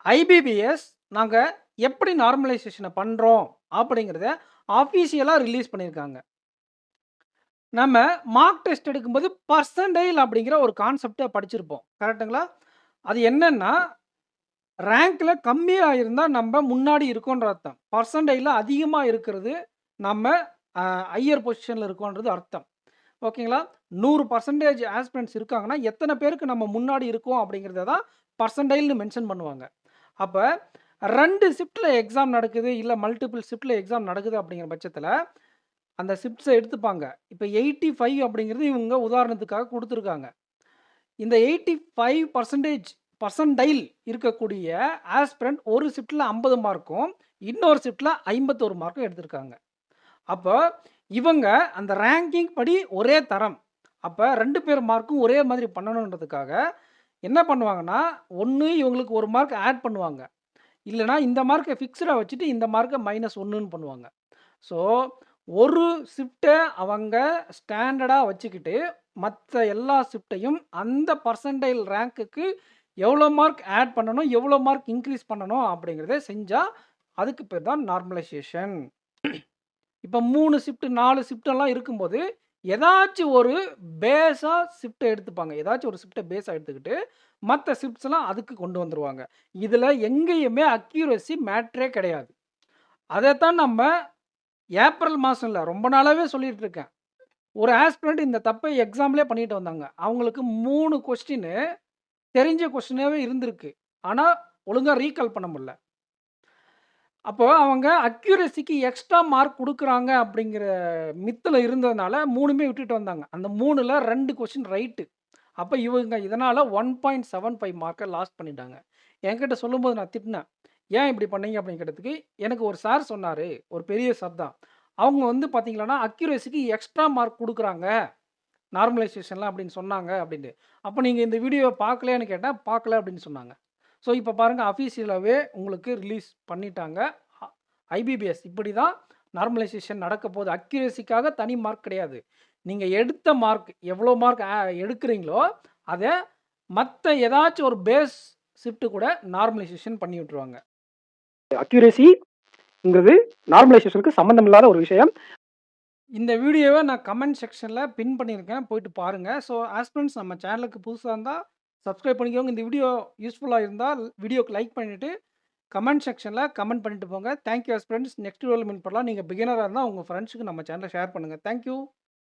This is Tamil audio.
ஐபிபிஎஸ் நாங்க எப்படி நார்மலைசேஷன பண்றோம் அப்படிங்கிறத ஆஃபிஷியலா ரிலீஸ் பண்ணியிருக்காங்க. நம்ம மார்க் டெஸ்ட் எடுக்கும்போது பெர்சன்டைல் அப்படிங்கிற ஒரு கான்செப்ட்ட படிச்சிருப்போம். கரெக்ட்டுங்களா? அது என்னன்னா, ரேங்க்ல கம்மியா இருந்தா நம்ம முன்னாடி இருக்கோன்ற அர்த்தம். பெர்சன்டைல்ல அதிகமா இருக்கிறது நம்ம ஹையர் பொசிஷன்ல இருக்கோன்றது அர்த்தம். ஓகேங்களா? 100% ஆஸ்பிரண்ட்ஸ் இருக்காங்கன்னா, எத்தன பேருக்கு நம்ம முன்னாடி இருக்கோம் அப்படிங்கிறத தான் பெர்சன்டைல்னு மென்ஷன் பண்ணுவாங்க. அப்ப 2 ஷிஃப்ட்ல எக்ஸாம் நடக்குது, இல்ல மல்டிபிள் ஷிஃப்ட்ல எக்ஸாம் நடக்குது அப்படிங்கிற பட்சத்தில, அந்த ஷிஃப்ட்ஸ எடுத்துப்பாங்க. இப்ப 85 அப்படிங்கிறது இவங்க உதாரணத்துக்காக குடுத்துருக்காங்க. இந்த 85% பெர்சன்டைல் இருக்கக்கூடிய ஆஸ்பிரண்ட் ஒரு ஷிஃப்ட்ல 50 மார்க்கும், இன்னொரு ஷிஃப்ட்ல 51 மார்க்கும் எடுத்திருக்காங்க. அப்ப இவங்க அந்த ரேங்கிங் படி ஒரே தரம். அப்ப 2 பேர் மார்க்கும் ஒரே மாதிரி பண்ணணுன்றதுக்காக என்ன பண்ணுவாங்கன்னா, ஒண்ணு இவங்களுக்கு 1 மார்க் ஆட் பண்ணுவாங்க. இல்லன்னா இந்த மார்க்க ஃபிக்ஸ்டா வச்சுட்டு இந்த மார்க்க -1ன்னு பண்ணுவாங்க. ஸோ, ஒரு ஷிஃப்ட்ட அவங்க ஸ்டாண்டர்டா வச்சுக்கிட்டு, மத்த எல்லா ஷிஃப்ட்டையும் அந்த பெர்சன்டைல் ரேங்க்குக்கு எவ்வளோ மார்க் ஆட் பண்ணணும், எவ்வளோ மார்க் இன்கிரீஸ் பண்ணணும் அப்படிங்கிறத செஞ்சா, அதுக்கு பேர் தான் நார்மலைசேஷன். இப்ப 3 ஷிஃப்ட், 4 ஷிஃப்ட்டெல்லாம் இருக்கும்போது, ஏதாச்சும் ஒரு பேஸா ஷிஃப்ட்ட எடுத்துப்பாங்க. ஏதாச்சும் ஒரு ஷிஃப்ட்ட பேஸா எடுத்துக்கிட்டு, மத்த ஷிஃப்ட்ஸ்லாம் அதுக்கு கொண்டு வந்துருவாங்க. இதுல எங்கேயுமே அக்யூரசி மேட்டரே கிடையாது. அதத்தான் நம்ம ஏப்ரல் மாசம் இல்ல, ரொம்ப நாளாவே சொல்லிட்டு இருக்கேன். ஒரு ஆஸ்பிரண்ட் இந்த தப்ப எக்ஸாம்லயே பண்ணிட்டு வந்தாங்க. அவங்களுக்கு 3 கொஸ்டினு தெரிஞ்ச கொஸ்டினாவே இருந்திருக்கு. ஆனா, ஒழுங்கா ரீகால் பண்ண முடியல. அப்போ அவங்க அக்யூரசிக்கு எக்ஸ்ட்ரா மார்க் குடுக்குறாங்க அப்படிங்கிற மித்துல இருந்ததுனால 3மே விட்டுட்டு வந்தாங்க. அந்த 3ல 2 கொஸ்டின் ரைட்டு. அப்ப இவங்க இதனால 1.75 மார்க்க லாஸ் பண்ணிட்டாங்க. என்கிட்ட சொல்லும்போது நான் திட்டினேன். "ஏன் இப்படி பண்ணீங்க?" அப்படின்னு கேட்டதுக்கு, எனக்கு ஒரு சார் சொன்னாரு. ஒரு பெரிய சார் தான். அவங்க வந்து பார்த்தீங்களான்னா, அக்யூரசிக்கு எக்ஸ்ட்ரா மார்க் குடுக்குறாங்க. நார்மலைசேஷன்ல அப்படின்னு சொன்னாங்க அப்படின்னு. "அப்ப நீங்க இந்த வீடியோவ பார்க்கலையான்னு?" கேட்டேன். "பார்க்கல" அப்படின்னு சொன்னாங்க. ஸோ, இப்ப பாருங்க அஃபிஷியலாவே உங்களுக்கு ரிலீஸ் பண்ணிட்டாங்க. அ ஐபிபிஎஸ் இப்படி தான் நார்மலைசேஷன் நடக்கப்போது. அக்யூரசிக்காக தனி மார்க் கிடையாது. நீங்க எடுத்த மார்க் எவ்வளோ மார்க் எடுக்கிறீங்களோ, அத மத்த ஏதாச்சும் ஒரு பேஸ் ஷிஃப்ட் கூட நார்மலைசேஷன் பண்ணி விட்டுருவாங்க. அக்யூரசிங்கிறது நார்மலைசேஷனுக்கு சம்மந்தம் இல்லாத ஒரு விஷயம். இந்த வீடியோவ நான் கமெண்ட் செக்ஷன்ல பின் பண்ணியிருக்கேன். போயிட்டு பாருங்க. ஸோ, ஆஸ்பிரண்ட்ஸ் நம்ம சேனலுக்கு புதுசா இருந்தா சப்ஸ்கிரைப் பண்ணிக்கோங்க. இந்த வீடியோ யூஸ்ஃபுல்லா இருந்தால் வீடியோக்கு லைக் பண்ணிட்டு, கமெண்ட் செக்ஷன்ல கமெண்ட் பண்ணிட்டு போங்க. Thank you aspirants. நெக்ஸ்ட் வீடியோல மீட் பண்ணலாம். நீங்க பிகினரா இருந்தா உங்க ஃபிரெண்ட்ஸ்க்கு நம்ம சேனல ஷேர் பண்ணுங்க. Thank you.